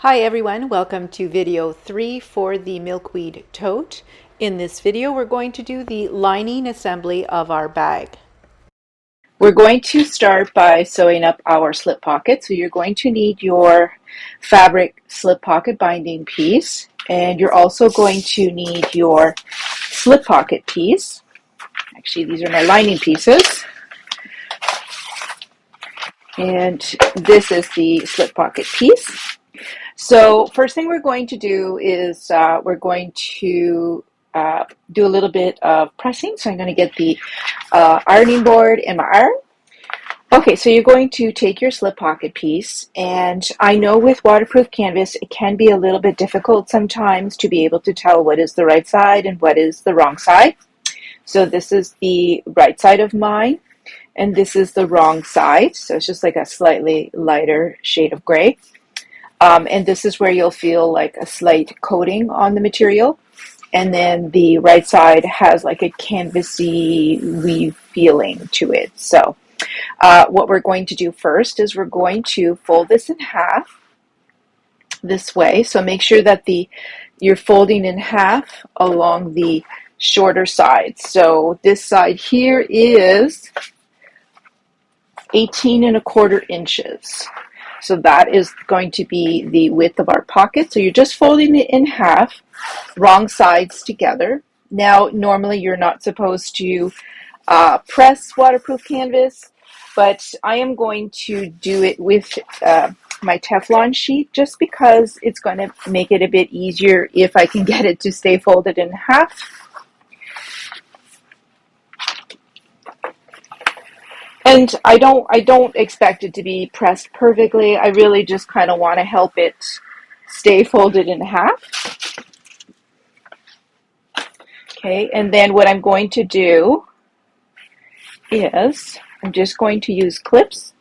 Hi everyone, welcome to video 3 for the Milkweed Tote. In this video we're going to do the lining assembly of our bag. We're going to start by sewing up our slip pocket. So you're going to need your fabric slip pocket binding piece, and you're also going to need your slip pocket piece. Actually, these are my lining pieces. And this is the slip pocket piece. So first thing we're going to do is we're going to do a little bit of pressing. So I'm going to get the ironing board and my iron. Okay, so you're going to take your slip pocket piece, and I know with waterproof canvas it can be a little bit difficult sometimes to be able to tell what is the right side and what is the wrong side. So this is the right side of mine, and this is the wrong side. So it's just like a slightly lighter shade of gray. And this is where you'll feel like a slight coating on the material. And then the right side has like a canvasy weave feeling to it. So what we're going to do first is we're going to fold this in half this way. So make sure that you're folding in half along the shorter side. So this side here is 18¼ inches. So that is going to be the width of our pocket. So you're just folding it in half, wrong sides together. Now, normally you're not supposed to press waterproof canvas, but I am going to do it with my Teflon sheet just because it's going to make it a bit easier if I can get it to stay folded in half. And I don't expect it to be pressed perfectly. I really just kind of want to help it stay folded in half. Okay, and then what I'm going to do is I'm just going to use clips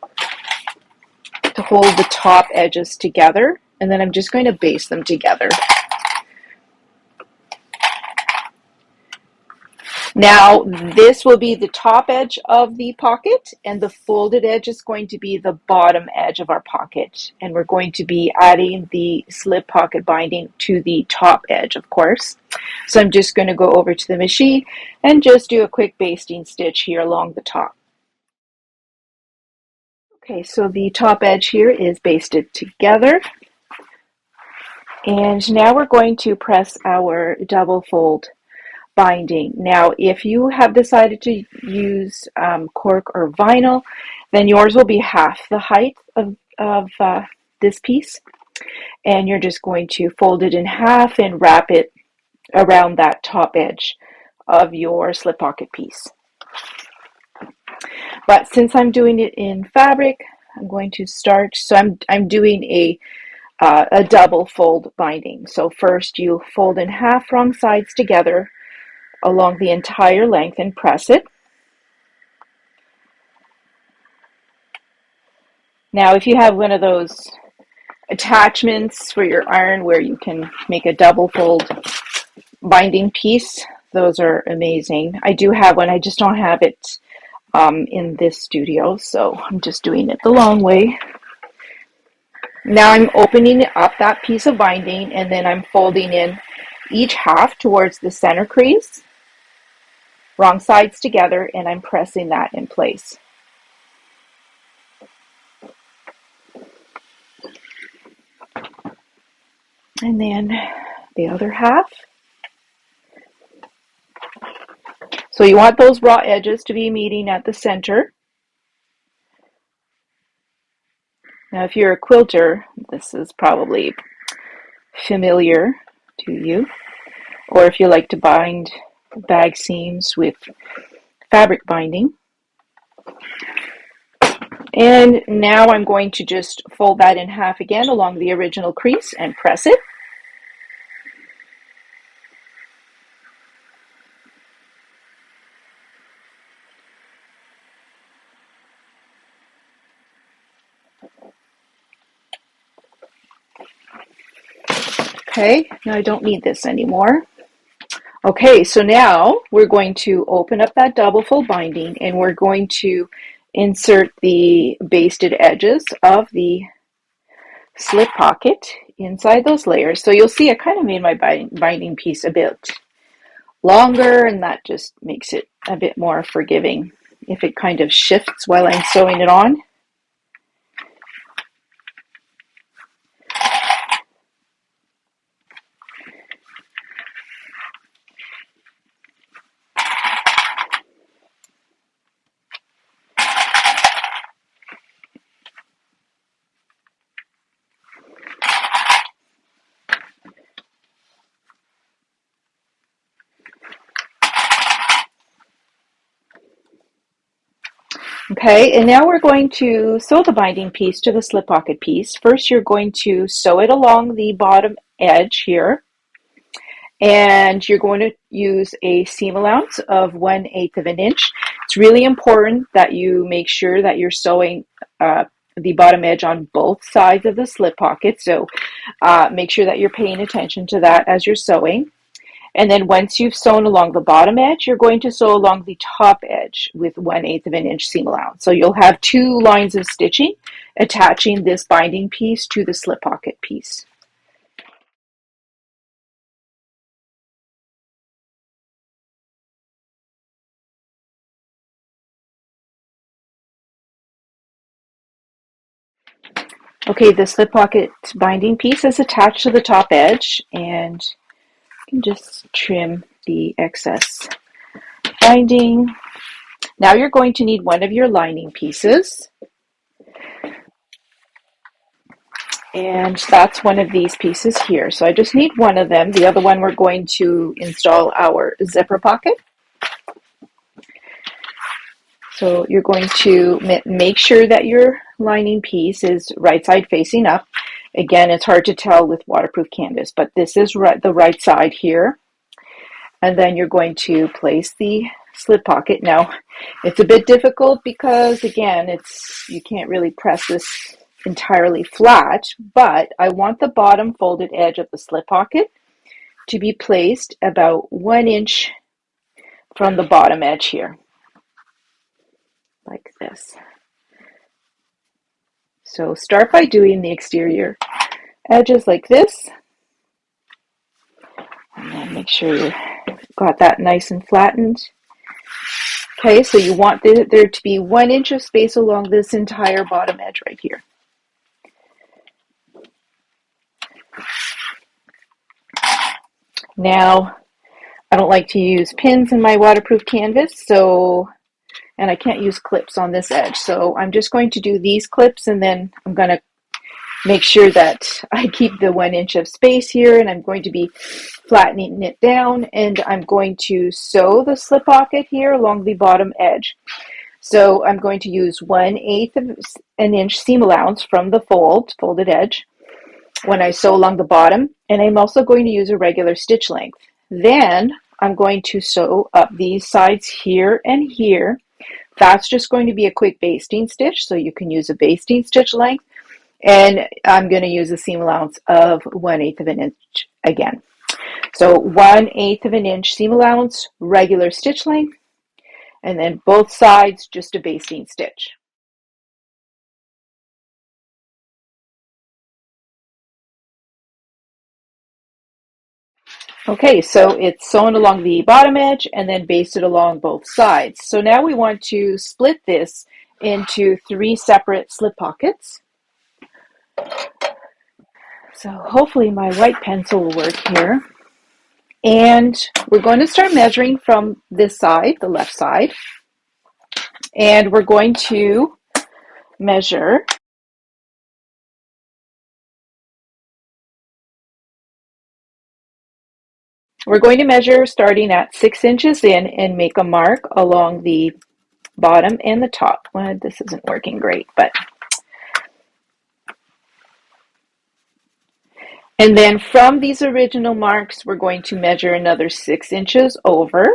to hold the top edges together, and then I'm just going to baste them together. Now, this will be the top edge of the pocket, and the folded edge is going to be the bottom edge of our pocket. And we're going to be adding the slip pocket binding to the top edge, of course. So I'm just going to go over to the machine and just do a quick basting stitch here along the top. Okay, so the top edge here is basted together. And now we're going to press our double fold binding. Now, if you have decided to use cork or vinyl, then yours will be half the height of this piece, and you're just going to fold it in half and wrap it around that top edge of your slip pocket piece. But since I'm doing it in fabric, I'm going to start. So I'm doing a double fold binding. So first you fold in half wrong sides together along the entire length and press it. Now, if you have one of those attachments for your iron where you can make a double fold binding piece, those are amazing. I do have one, I just don't have it in this studio, so I'm just doing it the long way. Now I'm opening up that piece of binding, and then I'm folding in each half towards the center crease, wrong sides together, and I'm pressing that in place. And then the other half. So you want those raw edges to be meeting at the center. Now, if you're a quilter, this is probably familiar to you. Or if you like to bind bag seams with fabric binding. And now I'm going to just fold that in half again along the original crease and press it. Okay, now I don't need this anymore. Okay, so now we're going to open up that double fold binding, and we're going to insert the basted edges of the slip pocket inside those layers. So you'll see I kind of made my binding piece a bit longer, and that just makes it a bit more forgiving if it kind of shifts while I'm sewing it on. Okay, and now we're going to sew the binding piece to the slip pocket piece. First, you're going to sew it along the bottom edge here, and you're going to use a seam allowance of 1/8 of an inch. It's really important that you make sure that you're sewing the bottom edge on both sides of the slip pocket, so make sure that you're paying attention to that as you're sewing. And then once you've sewn along the bottom edge, you're going to sew along the top edge with 1/8 of an inch seam allowance. So you'll have 2 lines of stitching attaching this binding piece to the slip pocket piece. Okay, the slip pocket binding piece is attached to the top edge, and you can just trim the excess binding. Now you're going to need one of your lining pieces, and that's one of these pieces here. So I just need one of them. The other one we're going to install our zipper pocket. So you're going to make sure that your lining piece is right side facing up. Again, it's hard to tell with waterproof canvas, but this is the right side here. And then you're going to place the slip pocket. Now, it's a bit difficult because, again, you can't really press this entirely flat, but I want the bottom folded edge of the slip pocket to be placed about 1 inch from the bottom edge here, like this. So start by doing the exterior edges like this, and then make sure you've got that nice and flattened. Okay, so you want there to be 1 inch of space along this entire bottom edge right here. Now, I don't like to use pins in my waterproof canvas, and I can't use clips on this edge, so I'm just going to do these clips, and then I'm going to make sure that I keep the 1 inch of space here, and I'm going to be flattening it down, and I'm going to sew the slip pocket here along the bottom edge. So I'm going to use 1/8 of an inch seam allowance from the folded edge when I sew along the bottom, and I'm also going to use a regular stitch length. Then I'm going to sew up these sides here and here. That's just going to be a quick basting stitch, so you can use a basting stitch length. And I'm going to use a seam allowance of 1/8 of an inch again. So 1/8 of an inch seam allowance, regular stitch length, and then both sides just a basting stitch. Okay, so it's sewn along the bottom edge and then basted along both sides. So now we want to split this into 3 separate slip pockets. So hopefully my white pencil will work here. And we're going to start measuring from this side, the left side. And we're going to measure starting at 6 inches in and make a mark along the bottom and the top. Well, this isn't working great, but. And then from these original marks, we're going to measure another 6 inches over.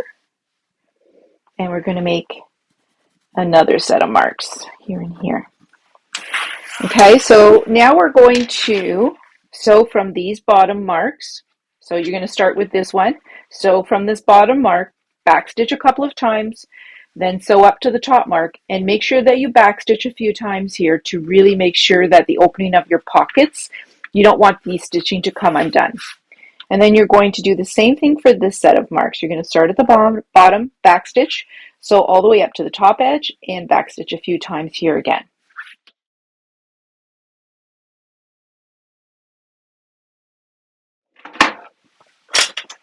And we're going to make another set of marks here and here. Okay, so now we're going to sew from these bottom marks. So you're going to start with this one. Sew from this bottom mark, backstitch a couple of times, then sew up to the top mark, and make sure that you backstitch a few times here to really make sure that the opening of your pockets You don't want the stitching to come undone. And then you're going to do the same thing for this set of marks. You're going to start at the bottom, backstitch, so all the way up to the top edge, and backstitch a few times here again.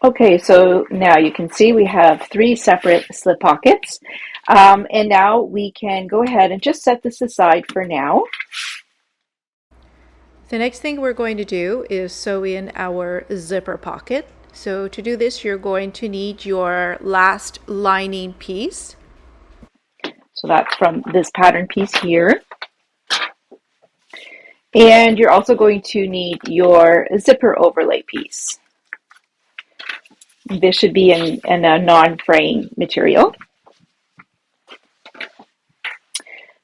Okay, so now you can see we have 3 separate slip pockets. And now we can go ahead and just set this aside for now. The next thing we're going to do is sew in our zipper pocket. So to do this, you're going to need your last lining piece. So that's from this pattern piece here. And you're also going to need your zipper overlay piece. This should be in a non-fraying material.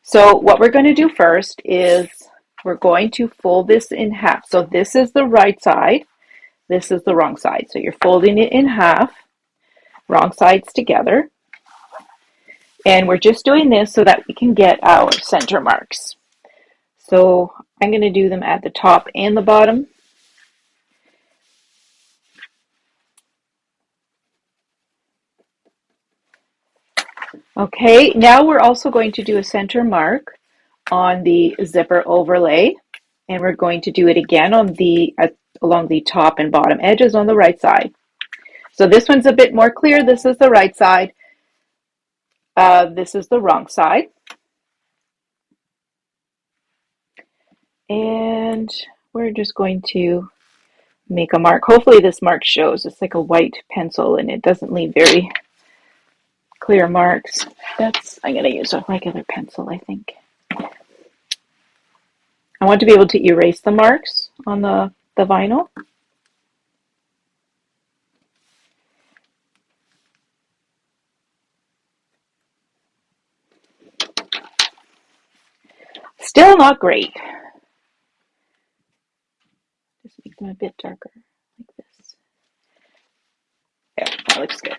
So what we're going to do first is we're going to fold this in half. So this is the right side, this is the wrong side. So you're folding it in half, wrong sides together. And we're just doing this so that we can get our center marks. So I'm going to do them at the top and the bottom. Okay, now we're also going to do a center mark on the zipper overlay, and we're going to do it again on the along the top and bottom edges on the right side. So this one's a bit more clear. This is the right side. This is the wrong side. And we're just going to make a mark. Hopefully this mark shows. It's like a white pencil and it doesn't leave very clear marks. I'm going to use a regular pencil, I think. I want to be able to erase the marks on the vinyl. Still not great. Just make them a bit darker, like this. There, that looks good.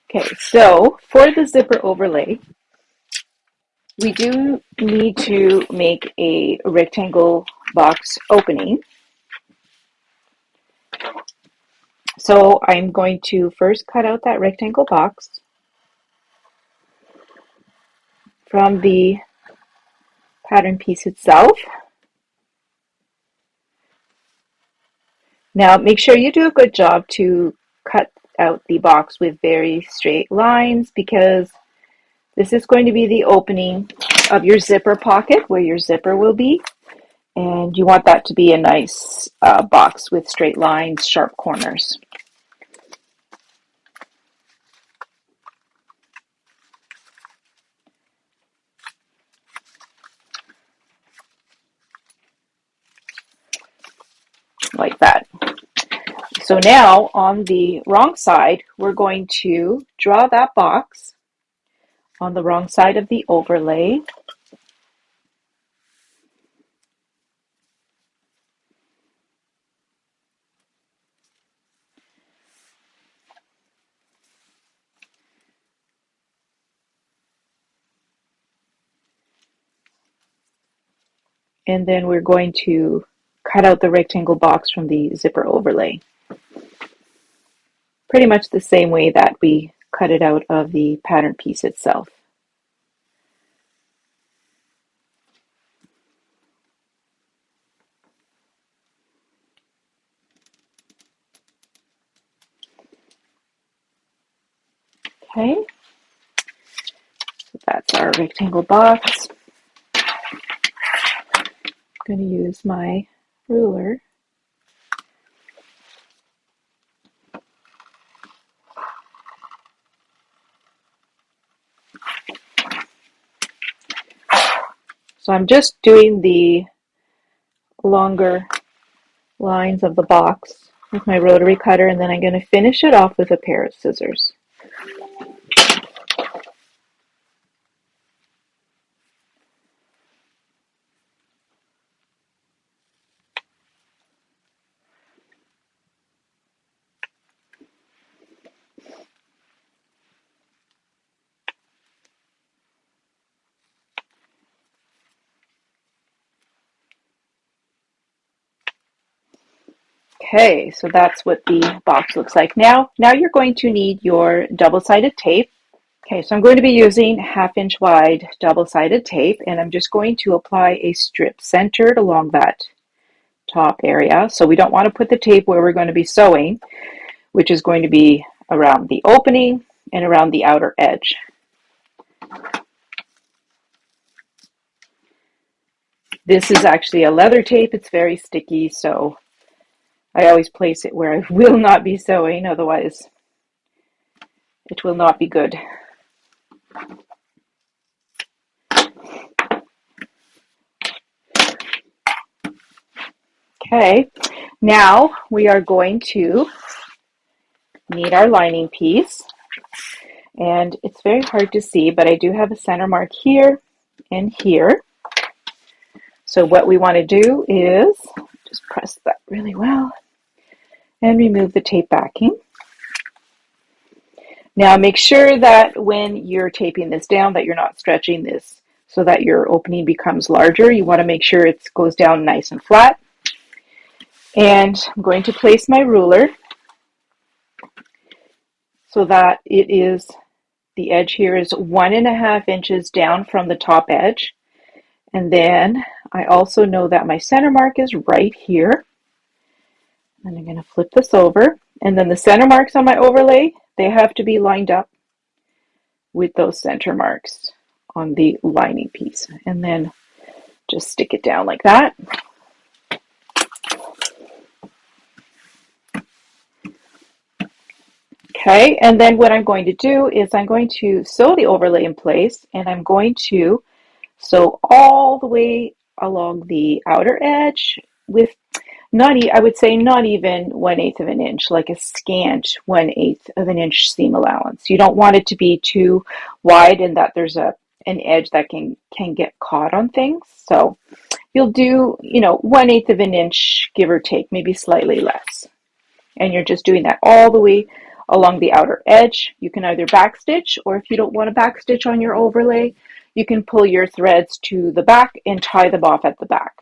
Okay, so for the zipper overlay, we do need to make a rectangle box opening. So I'm going to first cut out that rectangle box from the pattern piece itself. Now make sure you do a good job to cut out the box with very straight lines, because this is going to be the opening of your zipper pocket where your zipper will be, and you want that to be a nice box with straight lines, sharp corners. Like that. So now on the wrong side, we're going to draw that box on the wrong side of the overlay. And then we're going to cut out the rectangle box from the zipper overlay. Pretty much the same way that we cut it out of the pattern piece itself. Okay, so that's our rectangle box. I'm going to use my ruler. So I'm just doing the longer lines of the box with my rotary cutter, and then I'm going to finish it off with a pair of scissors. Okay, so that's what the box looks like. Now you're going to need your double-sided tape. Okay, so I'm going to be using 1/2 inch wide double-sided tape, and I'm just going to apply a strip centered along that top area. So we don't want to put the tape where we're going to be sewing, which is going to be around the opening and around the outer edge. This is actually a leather tape. It's very sticky, so I always place it where I will not be sewing, otherwise it will not be good. Okay, now we are going to need our lining piece. And it's very hard to see, but I do have a center mark here and here. So what we want to do is just press that really well and remove the tape backing. Now make sure that when you're taping this down that you're not stretching this so that your opening becomes larger. You want to make sure it goes down nice and flat. And I'm going to place my ruler so that it is, the edge here is 1.5 inches down from the top edge. And then I also know that my center mark is right here. And I'm going to flip this over. And then the center marks on my overlay, they have to be lined up with those center marks on the lining piece. And then just stick it down like that. Okay, and then what I'm going to do is I'm going to sew the overlay in place, and I'm going to sew all the way along the outer edge with I would say not even 1/8 of an inch, like a scant 1/8 of an inch seam allowance. You don't want it to be too wide and that there's an edge that can get caught on things. So you'll do, 1/8 of an inch, give or take, maybe slightly less. And you're just doing that all the way along the outer edge. You can either backstitch, or if you don't want to backstitch on your overlay, you can pull your threads to the back and tie them off at the back.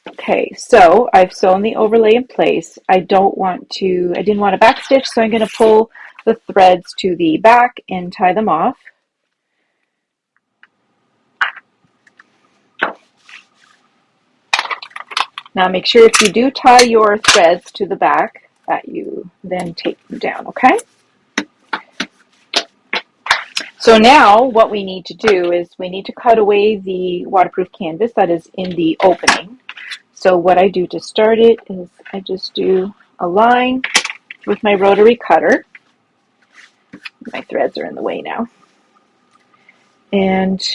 Okay, so I've sewn the overlay in place. I didn't want to backstitch, so I'm going to pull the threads to the back and tie them off. Now make sure if you do tie your threads to the back that you then take them down, okay? So now what we need to do is we need to cut away the waterproof canvas that is in the opening. So what I do to start it is I just do a line with my rotary cutter. My threads are in the way now. And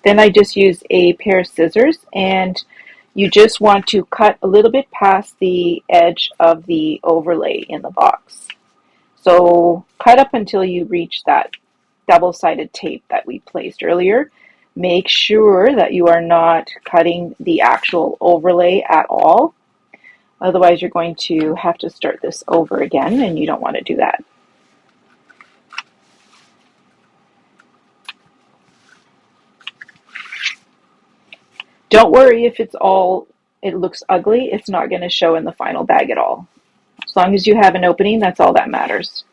then I just use a pair of scissors, and you just want to cut a little bit past the edge of the overlay in the box. So cut up until you reach that double-sided tape that we placed earlier. Make sure that you are not cutting the actual overlay at all. Otherwise, you're going to have to start this over again, and you don't want to do that. Don't worry if it looks ugly. It's not going to show in the final bag at all. As long as you have an opening, that's all that matters.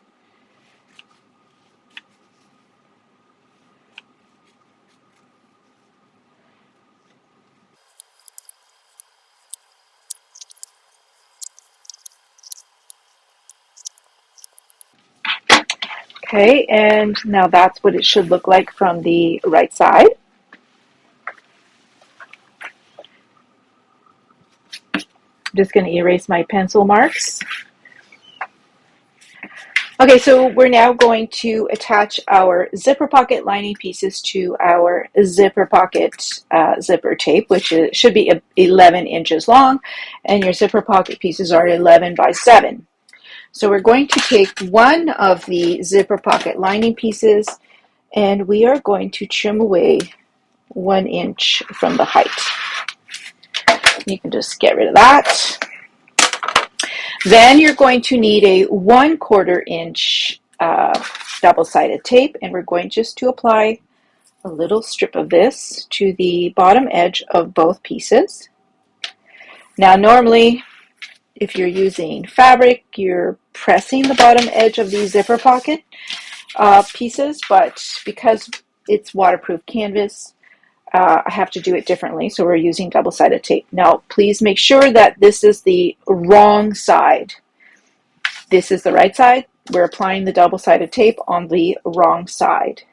Okay, and now that's what it should look like from the right side. I'm just going to erase my pencil marks. Okay, so we're now going to attach our zipper pocket lining pieces to our zipper pocket zipper tape, which should be 11 inches long, and your zipper pocket pieces are 11 by 7. So we're going to take one of the zipper pocket lining pieces, and we are going to trim away 1 inch from the height. You can just get rid of that. Then you're going to need a 1/4 inch double-sided tape, and we're going just to apply a little strip of this to the bottom edge of both pieces. Now normally, if you're using fabric, you're pressing the bottom edge of these zipper pocket pieces, but because it's waterproof canvas, I have to do it differently, so we're using double-sided tape. Now, please make sure that this is the wrong side. This is the right side. We're applying the double-sided tape on the wrong side.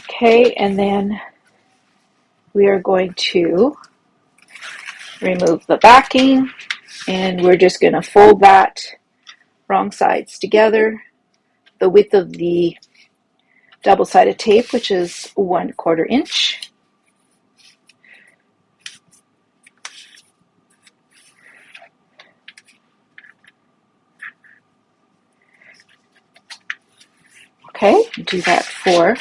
Okay, and then we are going to remove the backing, and we're just going to fold that wrong sides together, the width of the double-sided tape, which is 1/4 inch. Okay, do that for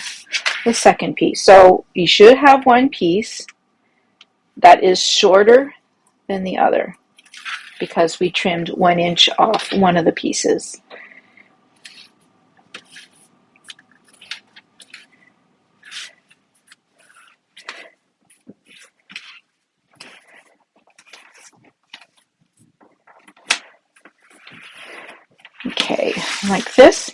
the second piece. So you should have one piece that is shorter than the other because we trimmed 1 inch off one of the pieces. Okay, like this.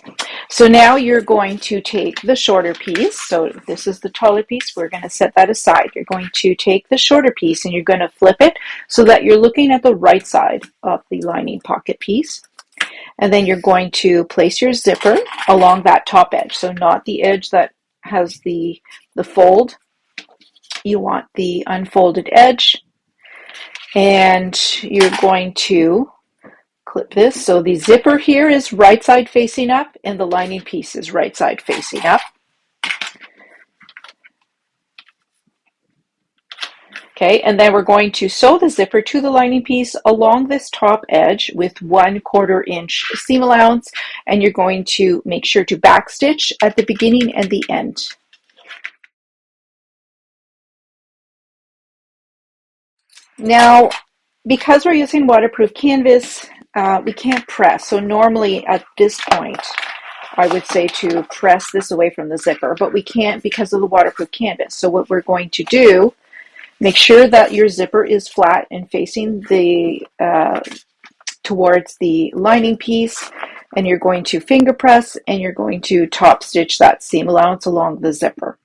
So now you're going to take the shorter piece. So this is the taller piece. We're going to set that aside. You're going to take the shorter piece and you're going to flip it so that you're looking at the right side of the lining pocket piece. And then you're going to place your zipper along that top edge. So not the edge that has the fold. You want the unfolded edge. And you're going to clip this. So the zipper here is right side facing up and the lining piece is right side facing up. Okay, and then we're going to sew the zipper to the lining piece along this top edge with 1/4 inch seam allowance, and you're going to make sure to backstitch at the beginning and the end. Now, because we're using waterproof canvas, we can't press. So normally at this point, I would say to press this away from the zipper, but we can't because of the waterproof canvas. So what we're going to do, make sure that your zipper is flat and facing the towards the lining piece, and you're going to finger press and you're going to top stitch that seam allowance along the zipper.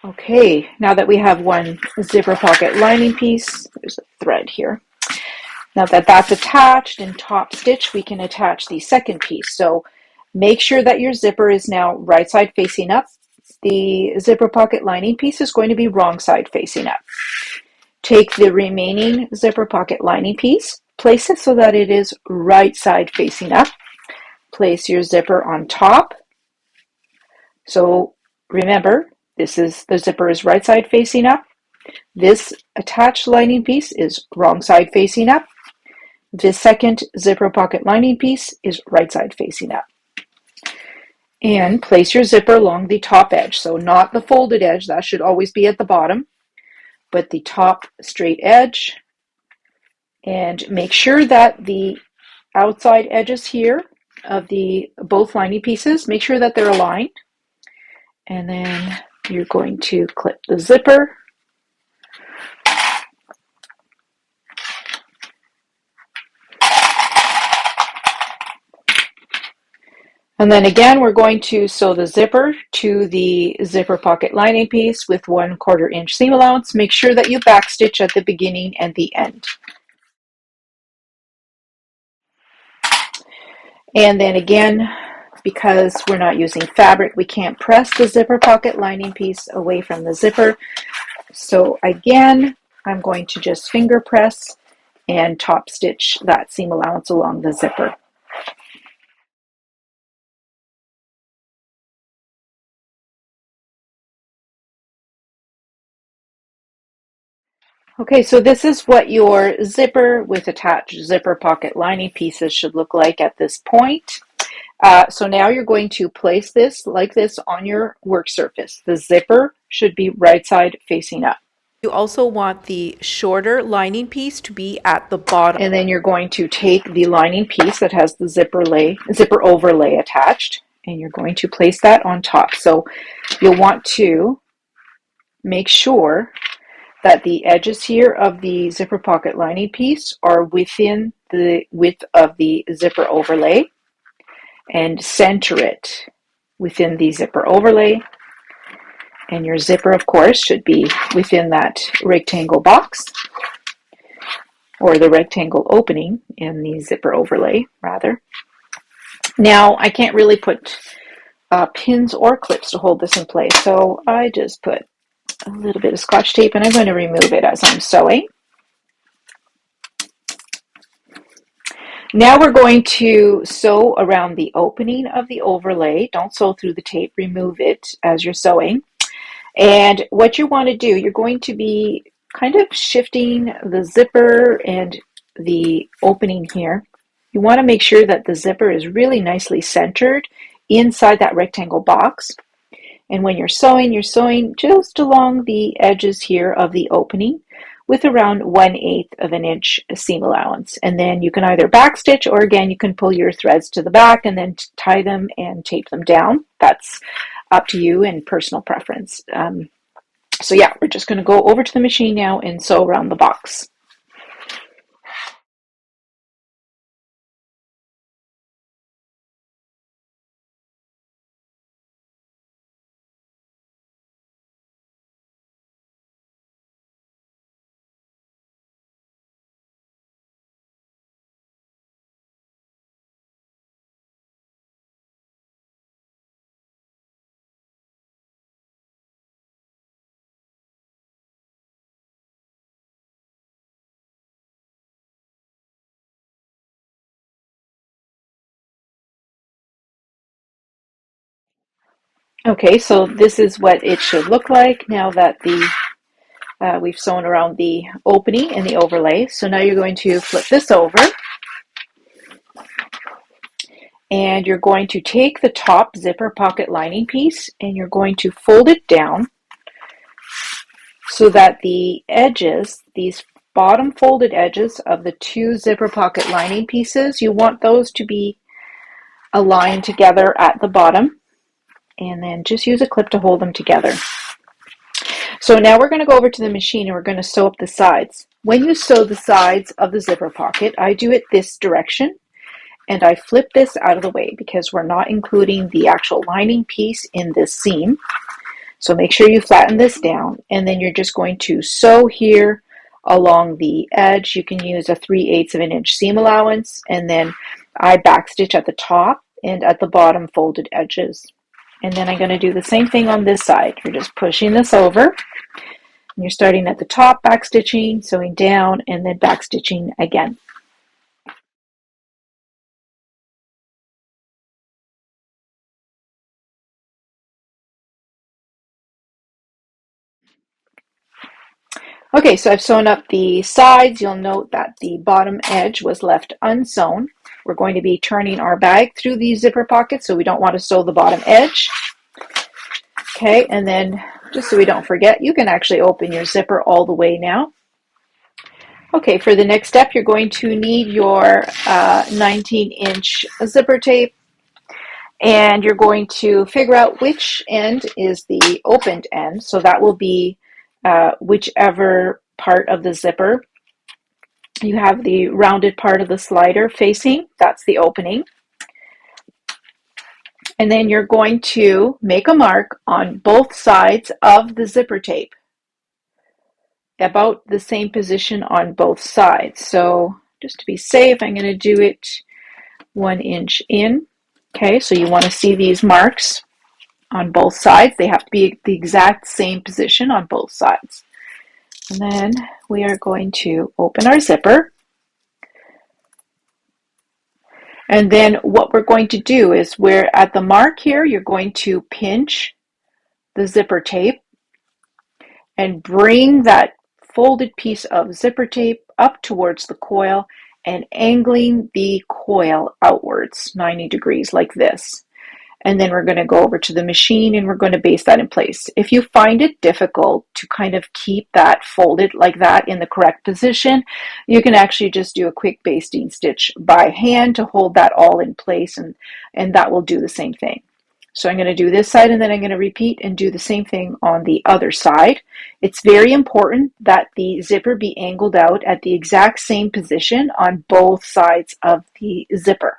Okay, now that we have one zipper pocket lining piece, there's a thread here. Now that that's attached and top stitched, we can attach the second piece. So make sure that your zipper is now right side facing up. The zipper pocket lining piece is going to be wrong side facing up. Take the remaining zipper pocket lining piece, place it so that it is right side facing up. Place your zipper on top. So remember, the zipper is right side facing up. This attached lining piece is wrong side facing up. The second zipper pocket lining piece is right side facing up. And place your zipper along the top edge. So not the folded edge, that should always be at the bottom, but the top straight edge. And make sure that the outside edges here of the both lining pieces, make sure that they're aligned. And then you're going to clip the zipper. And then again, we're going to sew the zipper to the zipper pocket lining piece with 1/4 inch seam allowance. Make sure that you backstitch at the beginning and the end. And then again, because we're not using fabric, we can't press the zipper pocket lining piece away from the zipper. So again, I'm going to just finger press and top stitch that seam allowance along the zipper. Okay, so this is what your zipper with attached zipper pocket lining pieces should look like at this point. So now you're going to place this like this on your work surface. The zipper should be right side facing up. You also want the shorter lining piece to be at the bottom. And then you're going to take the lining piece that has the zipper overlay attached, and you're going to place that on top. So you'll want to make sure that the edges here of the zipper pocket lining piece are within the width of the zipper overlay, and center it within the zipper overlay. And your zipper, of course, should be within that rectangle box, or the rectangle opening in the zipper overlay, rather. Now, I can't really put pins or clips to hold this in place, so I just put a little bit of Scotch tape, and I'm going to remove it as I'm sewing. Now we're going to sew around the opening of the overlay. Don't sew through the tape, remove it as you're sewing. And what you want to do, you're going to be kind of shifting the zipper and the opening here. You want to make sure that the zipper is really nicely centered inside that rectangle box. And when you're sewing just along the edges here of the opening with around 1/8 of an inch seam allowance. And then you can either backstitch, or again, you can pull your threads to the back and then tie them and tape them down. That's up to you and personal preference. So yeah, we're just going to go over to the machine now and sew around the box. Okay, so this is what it should look like now that we've sewn around the opening and the overlay. So now you're going to flip this over, and you're going to take the top zipper pocket lining piece and you're going to fold it down so that the edges, these bottom folded edges of the two zipper pocket lining pieces, you want those to be aligned together at the bottom, and then just use a clip to hold them together. So now we're going to go over to the machine and we're going to sew up the sides. When you sew the sides of the zipper pocket, I do it this direction, and I flip this out of the way because we're not including the actual lining piece in this seam. So make sure you flatten this down, and then you're just going to sew here along the edge. You can use a 3/8 of an inch seam allowance, and then I backstitch at the top and at the bottom folded edges. And then I'm going to do the same thing on this side. You're just pushing this over, and you're starting at the top, backstitching, sewing down, and then backstitching again. Okay, so I've sewn up the sides. You'll note that the bottom edge was left unsewn. We're going to be turning our bag through these zipper pockets, so we don't want to sew the bottom edge. Okay, and then just so we don't forget, you can actually open your zipper all the way now. Okay, for the next step, you're going to need your 19-inch zipper tape, and you're going to figure out which end is the opened end. So that will be whichever part of the zipper you have the rounded part of the slider facing, that's the opening. And then you're going to make a mark on both sides of the zipper tape, about the same position on both sides. So just to be safe, I'm going to do it 1 inch in. Okay, so you want to see these marks on both sides. They have to be the exact same position on both sides. And then we are going to open our zipper. And then what we're going to do is, we're at the mark here, you're going to pinch the zipper tape and bring that folded piece of zipper tape up towards the coil and angling the coil outwards 90 degrees like this. And then we're going to go over to the machine and we're going to base that in place. If you find it difficult to kind of keep that folded like that in the correct position, you can actually just do a quick basting stitch by hand to hold that all in place, and that will do the same thing. So I'm going to do this side and then I'm going to repeat and do the same thing on the other side. It's very important that the zipper be angled out at the exact same position on both sides of the zipper.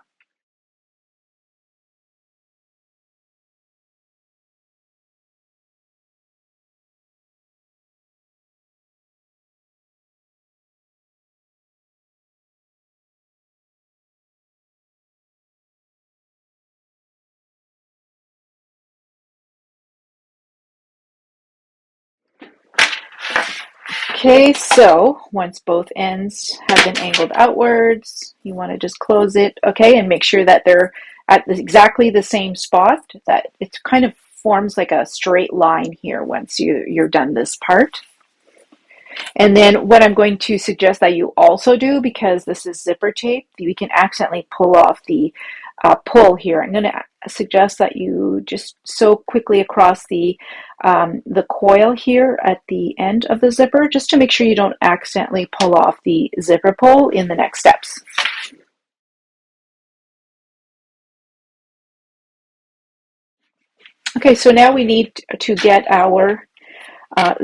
Okay, so once both ends have been angled outwards, you want to just close it, okay, and make sure that they're at exactly the same spot, that it kind of forms like a straight line here once you're done this part. And then what I'm going to suggest that you also do, because this is zipper tape, we can accidentally pull off the pull here. I'm going to suggest that you just sew quickly across the coil here at the end of the zipper, just to make sure you don't accidentally pull off the zipper pull in the next steps. Okay, so now we need to get our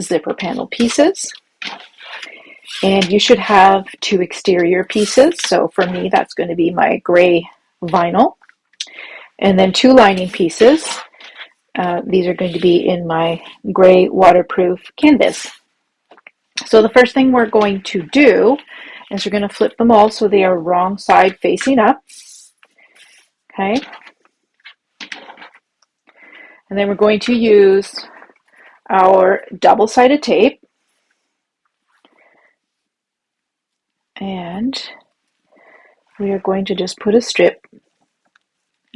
zipper panel pieces. And you should have two exterior pieces. So for me, that's going to be my gray vinyl. And then two lining pieces. These are going to be in my gray waterproof canvas. So the first thing we're going to do is we're going to flip them all so they are wrong side facing up. Okay. And then we're going to use our double-sided tape. And we are going to just put a strip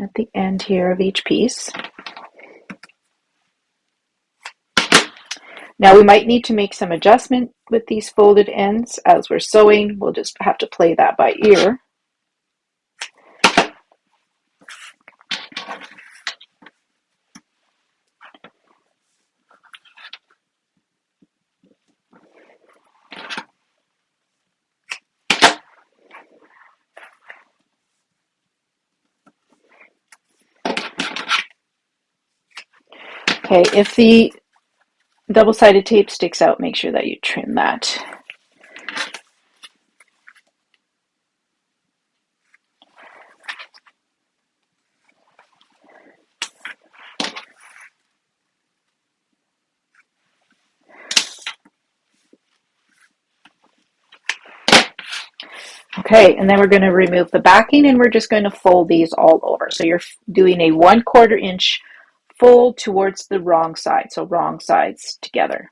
at the end here of each piece. Now we might need to make some adjustment with these folded ends as we're sewing. We'll just have to play that by ear. Okay, if the double-sided tape sticks out, make sure that you trim that. Okay, and then we're going to remove the backing and we're just going to fold these all over. So you're doing a 1/4 inch fold towards the wrong side, so wrong sides together.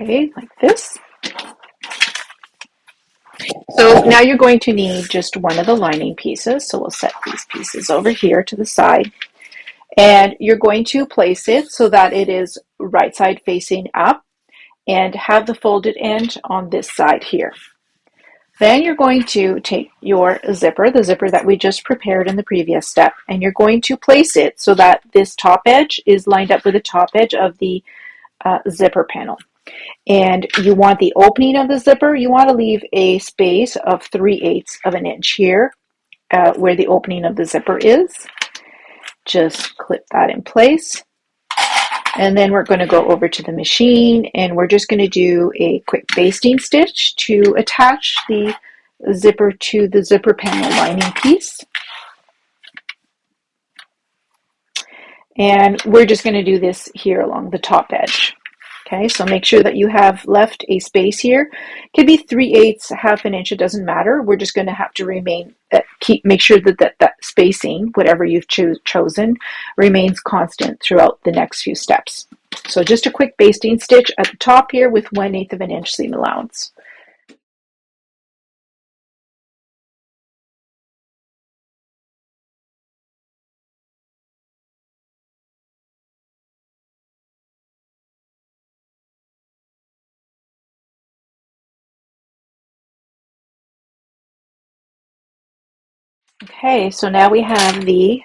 Okay, like this. So now you're going to need just one of the lining pieces. So we'll set these pieces over here to the side. And you're going to place it so that it is right side facing up and have the folded end on this side here. Then you're going to take your zipper, the zipper that we just prepared in the previous step, and you're going to place it so that this top edge is lined up with the top edge of the zipper panel. And you want the opening of the zipper, you want to leave a space of 3/8 of an inch here where the opening of the zipper is. Just clip that in place. And then we're going to go over to the machine and we're just going to do a quick basting stitch to attach the zipper to the zipper panel lining piece. And we're just going to do this here along the top edge. Okay, so make sure that you have left a space here. It could be 3/8, half an inch, it doesn't matter. We're just going to have to make sure that spacing, whatever you've chosen, remains constant throughout the next few steps. So just a quick basting stitch at the top here with 1/8 of an inch seam allowance. Okay, so now we have the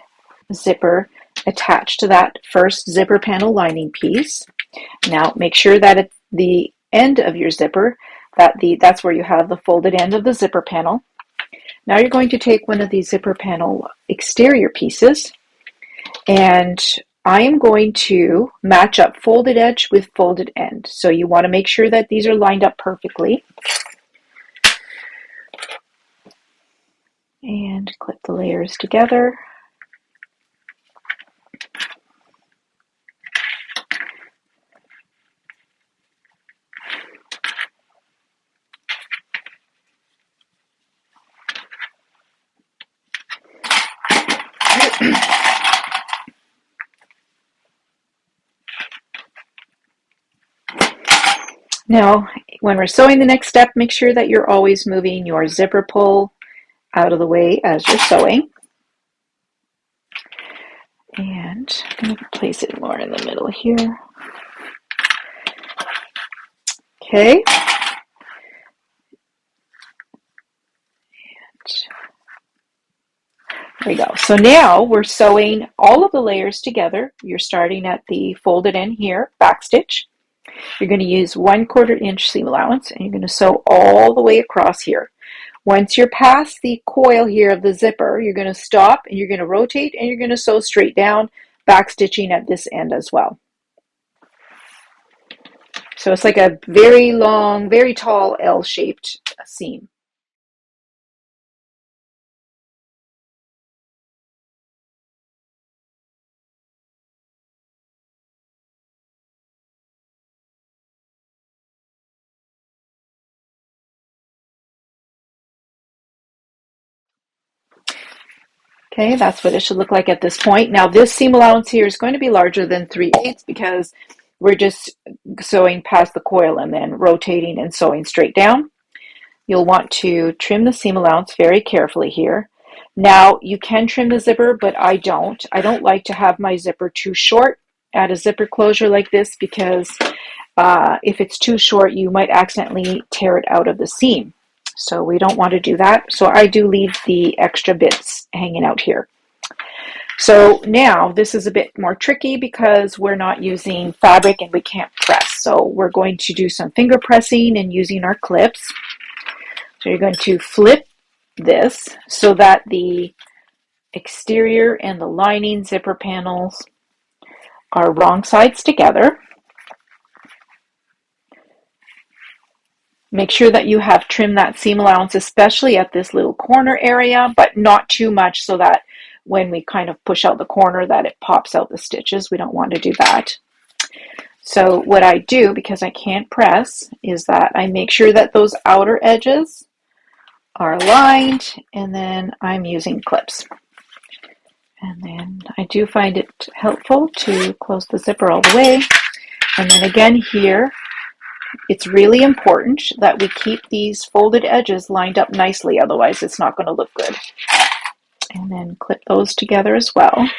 zipper attached to that first zipper panel lining piece. Now make sure that at the end of your zipper, that's where you have the folded end of the zipper panel. Now you're going to take one of these zipper panel exterior pieces, and I am going to match up folded edge with folded end. So you want to make sure that these are lined up perfectly. And clip the layers together. Now, when we're sewing the next step, make sure that you're always moving your zipper pull out of the way as you're sewing. And I'm going to place it more in the middle here. Okay. There we go. So now we're sewing all of the layers together. You're starting at the folded end here, back stitch. You're going to use 1/4 inch seam allowance, and you're going to sew all the way across here. Once you're past the coil here of the zipper, you're going to stop and you're going to rotate and you're going to sew straight down, back stitching at this end as well. So it's like a very long, very tall L-shaped seam. Okay, that's what it should look like at this point. Now this seam allowance here is going to be larger than 3/8 because we're just sewing past the coil and then rotating and sewing straight down. You'll want to trim the seam allowance very carefully here. Now you can trim the zipper, but I don't. I don't like to have my zipper too short at a zipper closure like this because if it's too short, you might accidentally tear it out of the seam. So we don't want to do that. So I do leave the extra bits hanging out here. So now this is a bit more tricky because we're not using fabric and we can't press. So we're going to do some finger pressing and using our clips. So you're going to flip this so that the exterior and the lining zipper panels are wrong sides together. Make sure that you have trimmed that seam allowance, especially at this little corner area, but not too much so that when we kind of push out the corner that it pops out the stitches. We don't want to do that. So what I do, because I can't press, is that I make sure that those outer edges are aligned, and then I'm using clips. And then I do find it helpful to close the zipper all the way. And then again here, it's really important that we keep these folded edges lined up nicely, otherwise it's not going to look good. And then clip those together as well.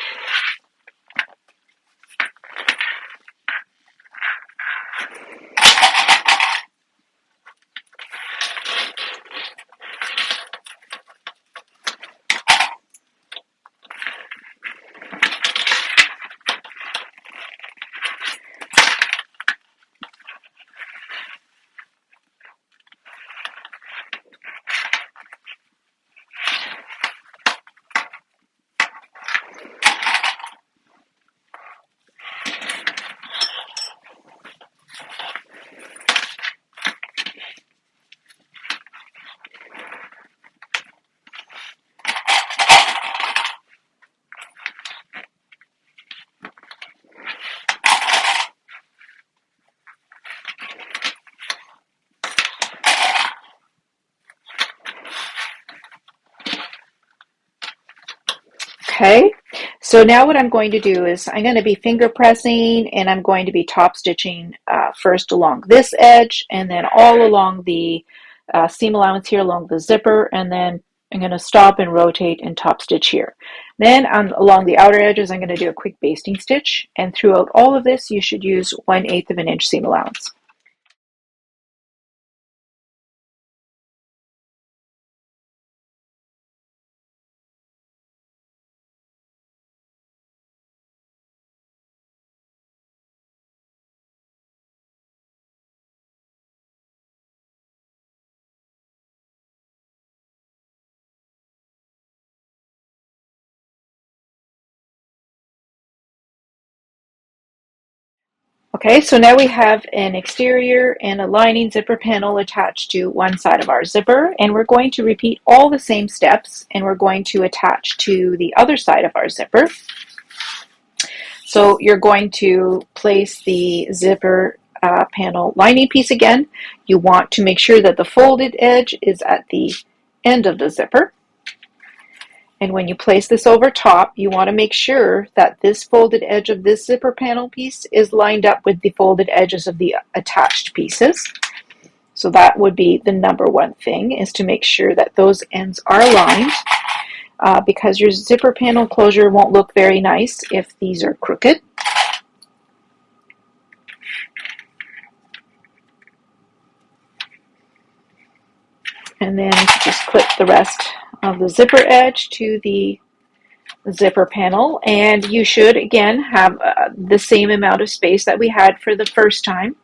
Okay, so now what I'm going to do is I'm going to be finger pressing and I'm going to be top stitching first along this edge and then all along the seam allowance here along the zipper, and then I'm going to stop and rotate and top stitch here. Then along the outer edges I'm going to do a quick basting stitch, and throughout all of this you should use 1/8 of an inch seam allowance. Okay, so now we have an exterior and a lining zipper panel attached to one side of our zipper, and we're going to repeat all the same steps, and we're going to attach to the other side of our zipper. So you're going to place the zipper panel lining piece again. You want to make sure that the folded edge is at the end of the zipper. And when you place this over top, you want to make sure that this folded edge of this zipper panel piece is lined up with the folded edges of the attached pieces. So that would be the number one thing, is to make sure that those ends are aligned, because your zipper panel closure won't look very nice if these are crooked. And then just clip the rest of the zipper edge to the zipper panel, and you should again have the same amount of space that we had for the first time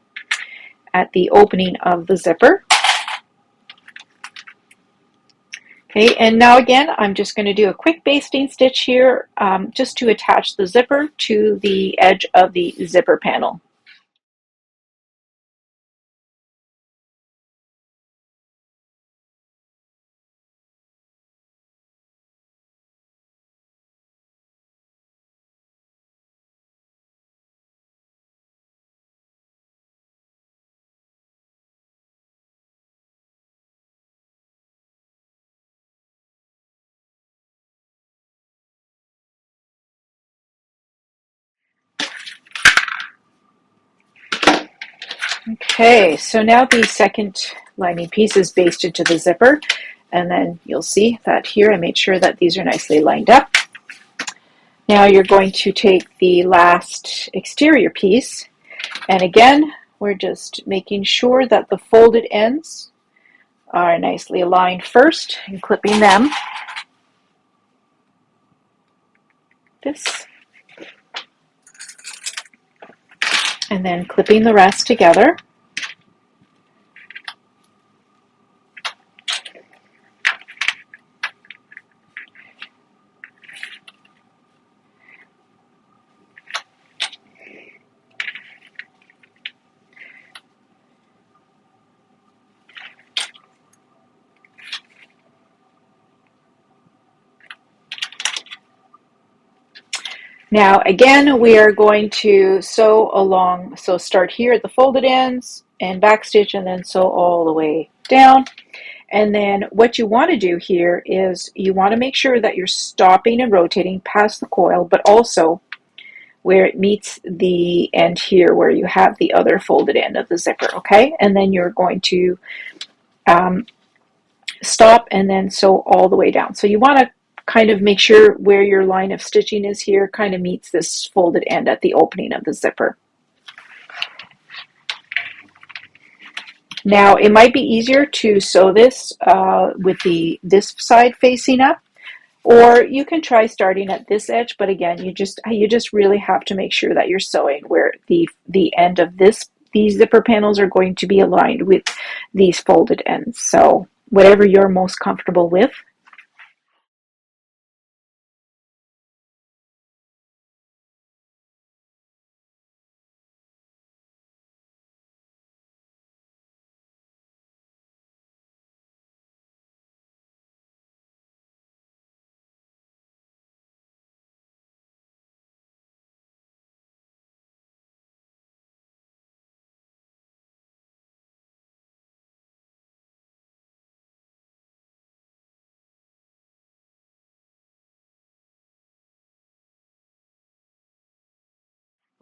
at the opening of the zipper. Okay, and now again I'm just going to do a quick basting stitch here, just to attach the zipper to the edge of the zipper panel. Okay, so now the second lining piece is basted to the zipper, and then you'll see that here I made sure that these are nicely lined up. Now you're going to take the last exterior piece, and again we're just making sure that the folded ends are nicely aligned first and clipping them. This, and then clipping the rest together. Now again we are going to sew along, so start here at the folded ends and backstitch and then sew all the way down. And then what you want to do here is you want to make sure that you're stopping and rotating past the coil, but also where it meets the end here where you have the other folded end of the zipper, okay? And then you're going to stop and then sew all the way down. So you want to kind of make sure where your line of stitching is here kind of meets this folded end at the opening of the zipper. Now it might be easier to sew this with this side facing up, or you can try starting at this edge, but again you just really have to make sure that you're sewing where the end of these zipper panels are going to be aligned with these folded ends. So whatever you're most comfortable with.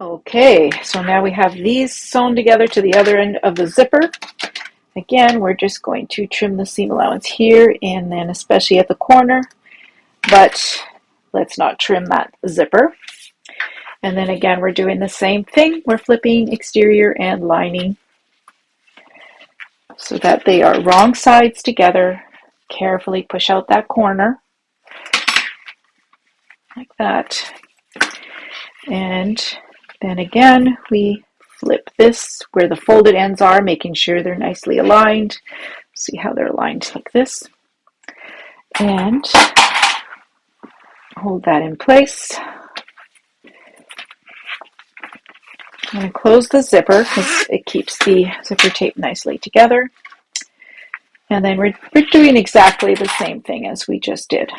Okay, so now we have these sewn together to the other end of the zipper. Again, we're just going to trim the seam allowance here and then especially at the corner, but let's not trim that zipper. And then again, we're doing the same thing. We're flipping exterior and lining so that they are wrong sides together. Carefully push out that corner like that. And then again, we flip this where the folded ends are, making sure they're nicely aligned. See how they're aligned like this. And hold that in place. I'm going to close the zipper because it keeps the zipper tape nicely together. And then we're doing exactly the same thing as we just did.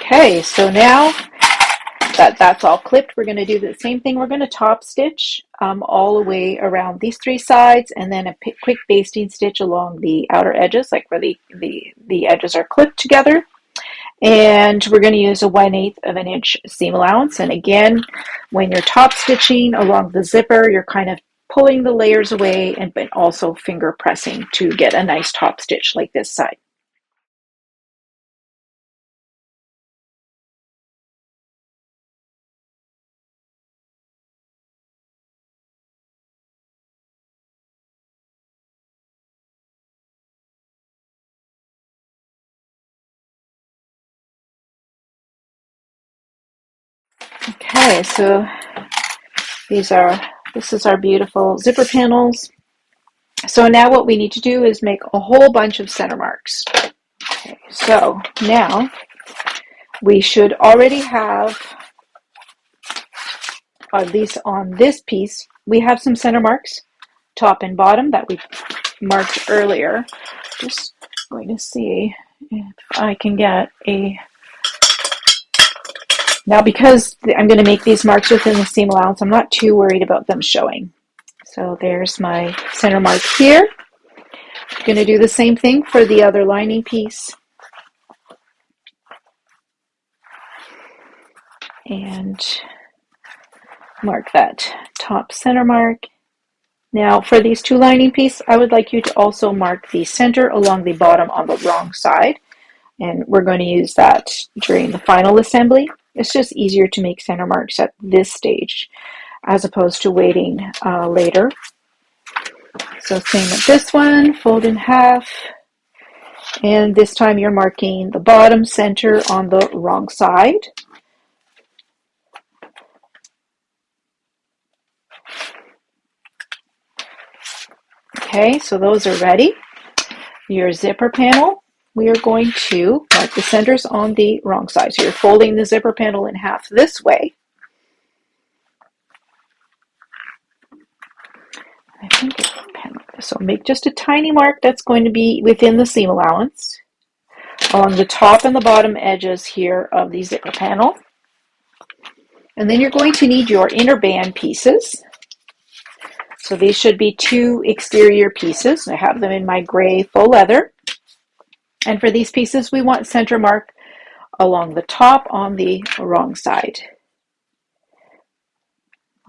Okay, so now that that's all clipped, we're going to do the same thing. We're going to top stitch all the way around these three sides and then a quick basting stitch along the outer edges, like where the edges are clipped together. And we're going to use a 1/8 of an inch seam allowance. And again, when you're top stitching along the zipper, you're kind of pulling the layers away and but also finger pressing to get a nice top stitch like this side. Okay, so this is our beautiful zipper panels. So now what we need to do is make a whole bunch of center marks. Okay, so now we should already have, at least on this piece, we have some center marks, top and bottom, that we marked earlier. Just going to see if I can get a... Now because I'm going to make these marks within the seam allowance, I'm not too worried about them showing. So there's my center mark here. I'm going to do the same thing for the other lining piece. And mark that top center mark. Now for these two lining pieces, I would like you to also mark the center along the bottom on the wrong side. And we're going to use that during the final assembly. It's just easier to make center marks at this stage as opposed to waiting later. So same with this one, fold in half. And this time you're marking the bottom center on the wrong side. Okay, so those are ready. Your zipper panel, we are going to mark the centers on the wrong side. So you're folding the zipper panel in half this way. I think it's so make just a tiny mark that's going to be within the seam allowance along the top and the bottom edges here of the zipper panel. And then you're going to need your inner band pieces. So these should be two exterior pieces. I have them in my gray faux leather. And for these pieces, we want center mark along the top on the wrong side.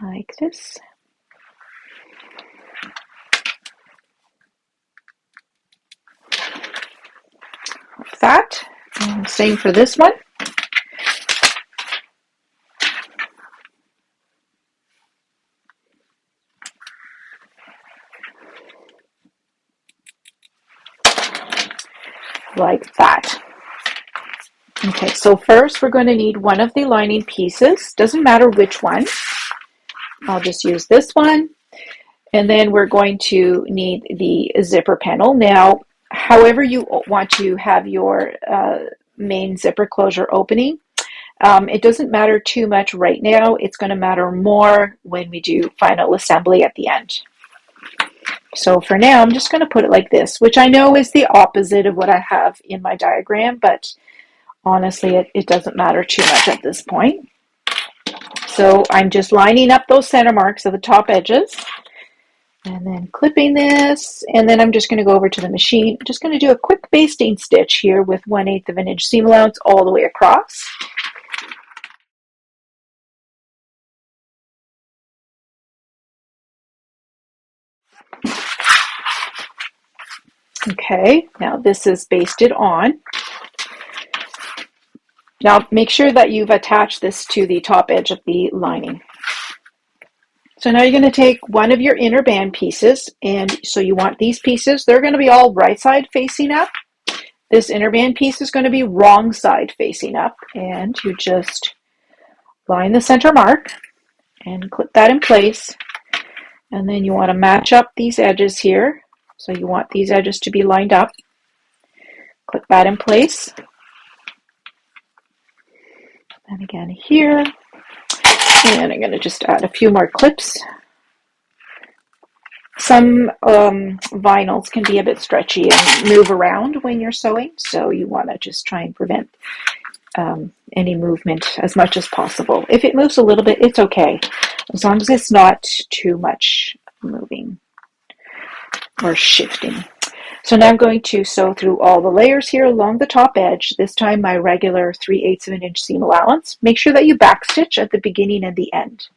Like this. Like that. And same for this one. Like that. Okay, so first we're going to need one of the lining pieces. Doesn't matter which one. I'll just use this one. And then we're going to need the zipper panel. Now, however you want to have your main zipper closure opening, it doesn't matter too much right now. It's going to matter more when we do final assembly at the end. So for now, I'm just going to put it like this, which I know is the opposite of what I have in my diagram, but honestly, it doesn't matter too much at this point. So I'm just lining up those center marks of the top edges and then clipping this, and then I'm just going to go over to the machine. I'm just going to do a quick basting stitch here with 1/8 of an inch seam allowance all the way across. Okay, now this is basted on. Now make sure that you've attached this to the top edge of the lining. So now you're going to take one of your inner band pieces, and so you want these pieces, they're going to be all right side facing up. This inner band piece is going to be wrong side facing up, and you just line the center mark and clip that in place. And then you want to match up these edges here. So you want these edges to be lined up. Clip that in place. And again here. And I'm going to just add a few more clips. Some vinyls can be a bit stretchy and move around when you're sewing, so you want to just try and prevent any movement as much as possible. If it moves a little bit, it's okay, as long as it's not too much moving or shifting. So now I'm going to sew through all the layers here along the top edge, this time my regular 3/8 of an inch seam allowance. Make sure that you backstitch at the beginning and the end.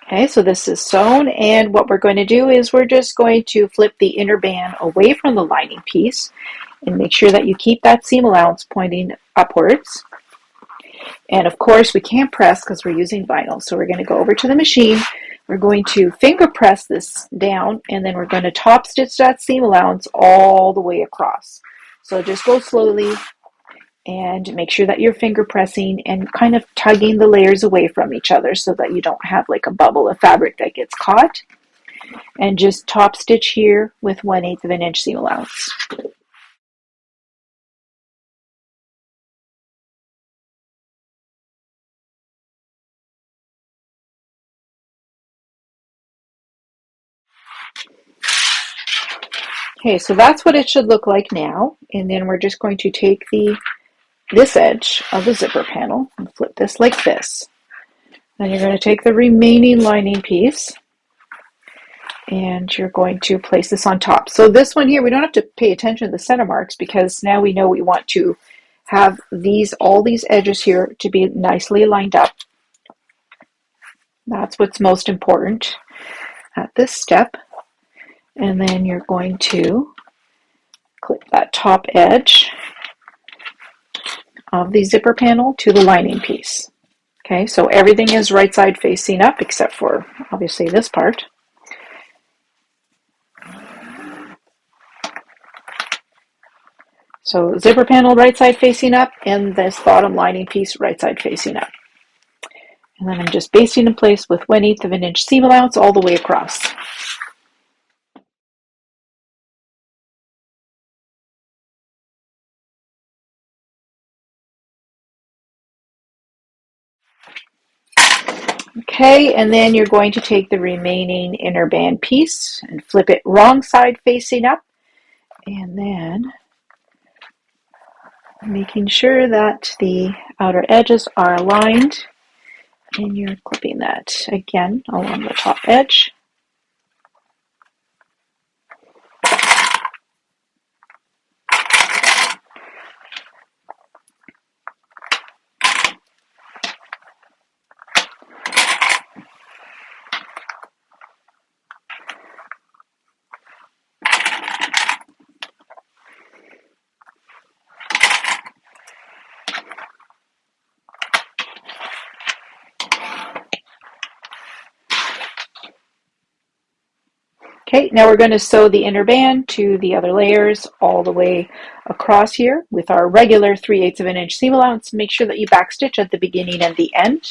Okay, so this is sewn, and what we're going to do is we're just going to flip the inner band away from the lining piece and make sure that you keep that seam allowance pointing upwards. And of course, we can't press because we're using vinyl, so we're going to go over to the machine. We're going to finger press this down, and then we're going to top stitch that seam allowance all the way across. So just go slowly and make sure that you're finger pressing and kind of tugging the layers away from each other so that you don't have like a bubble of fabric that gets caught. And just top stitch here with 1/8 of an inch seam allowance. Okay, so that's what it should look like now. And then we're just going to take this edge of the zipper panel and flip this like this. Then you're going to take the remaining lining piece and you're going to place this on top. So this one here, we don't have to pay attention to the center marks because now we know we want to have all these edges here to be nicely lined up. That's what's most important at this step. And then you're going to clip that top edge of the zipper panel to the lining piece. Okay, so everything is right side facing up except for obviously this part. So zipper panel right side facing up and this bottom lining piece right side facing up. And then I'm just basting in place with 1/8 of an inch seam allowance all the way across. Okay, and then you're going to take the remaining inner band piece and flip it wrong side facing up, and then making sure that the outer edges are aligned, and you're clipping that again along the top edge. Okay, now we're going to sew the inner band to the other layers all the way across here with our regular 3/8 of an inch seam allowance. Make sure that you backstitch at the beginning and the end.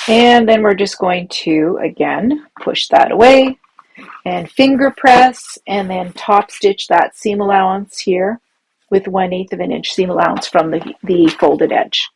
And then we're just going to, again, push that away and finger press and then top stitch that seam allowance here with 1/8 of an inch seam allowance from the folded edge.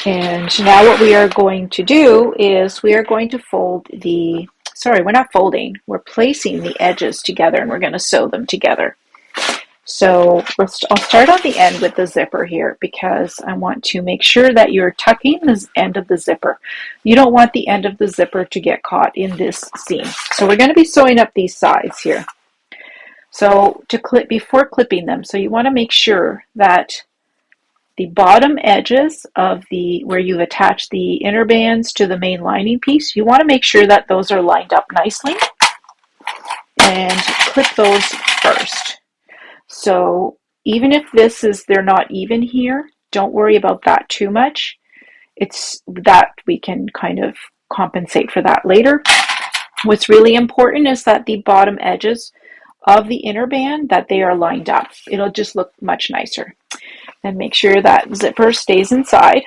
And now what we are going to do is we are going to fold the, sorry, we're not folding, we're placing the edges together and we're going to sew them together. So I'll start on the end with the zipper here because I want to make sure that you're tucking the end of the zipper. You don't want the end of the zipper to get caught in this seam. So we're going to be sewing up these sides here. So to clip before clipping them, so you want to make sure that the bottom edges of the where you've attached the inner bands to the main lining piece, you want to make sure that those are lined up nicely and clip those first. So even if they're not even here, don't worry about that too much. It's that we can kind of compensate for that later. What's really important is that the bottom edges of the inner band, that they are lined up. It'll just look much nicer. And make sure that zipper stays inside.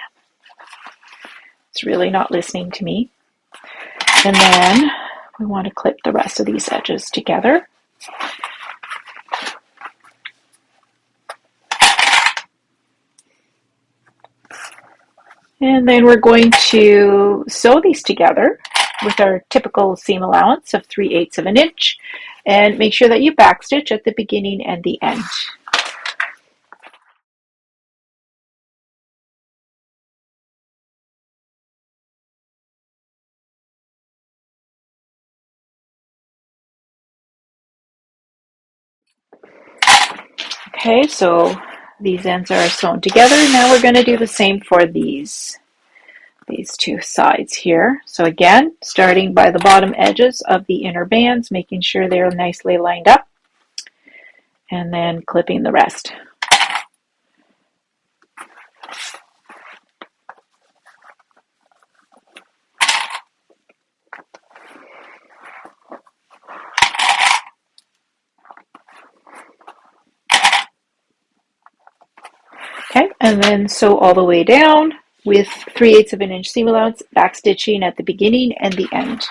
It's really not listening to me. And then we want to clip the rest of these edges together. And then we're going to sew these together with our typical seam allowance of 3/8 of an inch. And make sure that you backstitch at the beginning and the end. Okay, so these ends are sewn together. Now we're going to do the same for these two sides here. So again, starting by the bottom edges of the inner bands, making sure they're nicely lined up, and then clipping the rest. Okay, and then sew all the way down with 3/8 of an inch seam allowance, back stitching at the beginning and the end.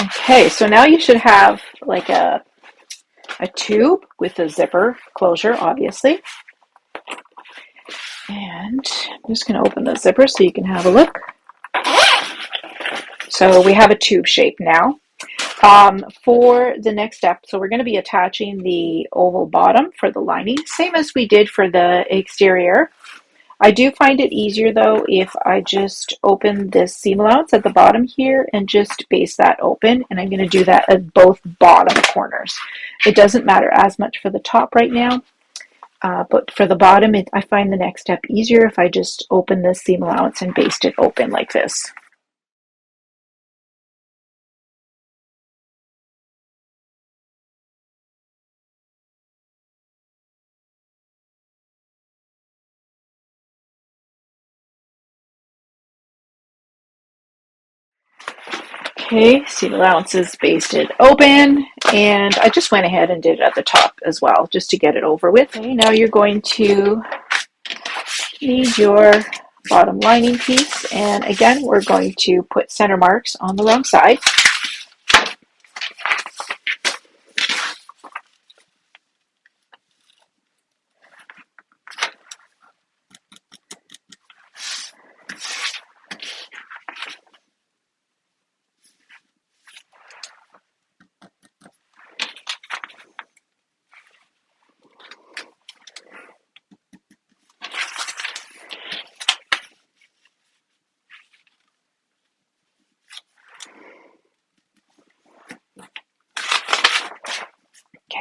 Okay, so now you should have like a tube with a zipper closure, obviously. And I'm just going to open the zipper so you can have a look. So we have a tube shape now. For the next step, so we're going to be attaching the oval bottom for the lining, same as we did for the exterior. I do find it easier though if I just open this seam allowance at the bottom here and just baste that open, and I'm going to do that at both bottom corners. It doesn't matter as much for the top right now, but for the bottom, I find the next step easier if I just open this seam allowance and baste it open like this. Okay, seam allowance is basted open, and I just went ahead and did it at the top as well, just to get it over with. Okay, now you're going to need your bottom lining piece, and again, we're going to put center marks on the wrong side.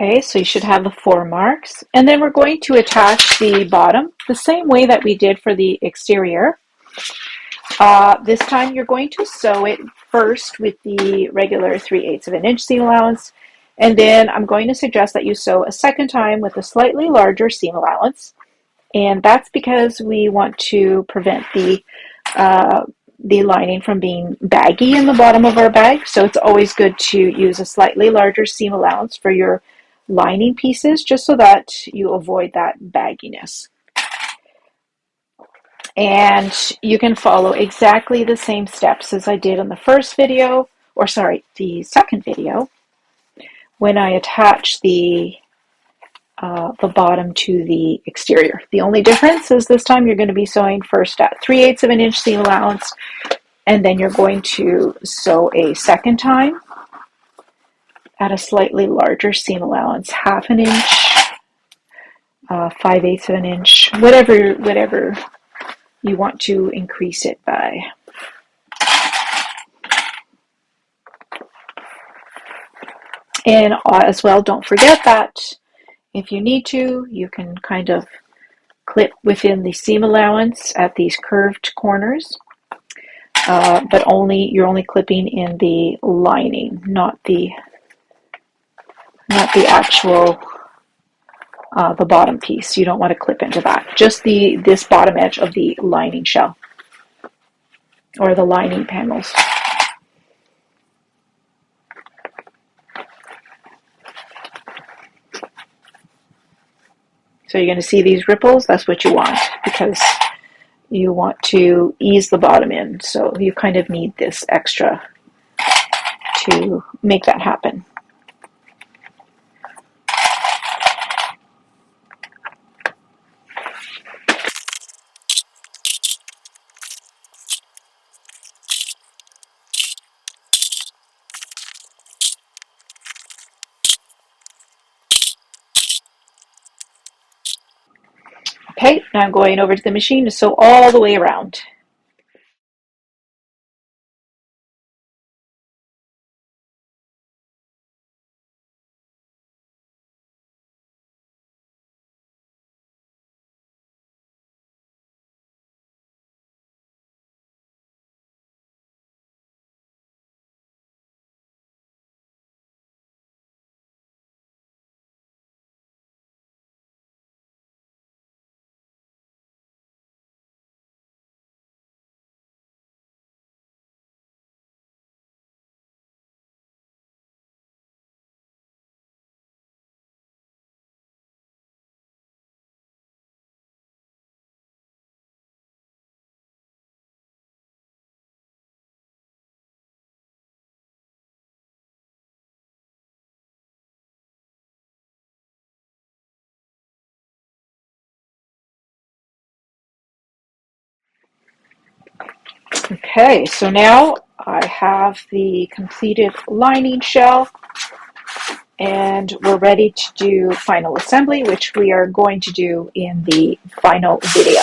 Okay, so you should have the 4 marks. And then we're going to attach the bottom the same way that we did for the exterior. This time you're going to sew it first with the regular 3/8 of an inch seam allowance. And then I'm going to suggest that you sew a second time with a slightly larger seam allowance. And that's because we want to prevent the lining from being baggy in the bottom of our bag. So it's always good to use a slightly larger seam allowance for your lining pieces, just so that you avoid that bagginess. And you can follow exactly the same steps as I did in the first video, or sorry, the second video, when I attached the bottom to the exterior. The only difference is this time you're going to be sewing first at 3/8 of an inch seam allowance, and then you're going to sew a second time at a slightly larger seam allowance, 1/2 an inch, 5/8 of an inch, whatever you want to increase it by. And as well, don't forget that if you need to, you can kind of clip within the seam allowance at these curved corners, but you're only clipping in the lining, not the actual the bottom piece. You don't want to clip into that. Just this bottom edge of the lining shell or the lining panels. So you're going to see these ripples. That's what you want, because you want to ease the bottom in. So you kind of need this extra to make that happen. Okay, now I'm going over to the machine to sew all the way around. Okay, so now I have the completed lining shell, and we're ready to do final assembly, which we are going to do in the final video.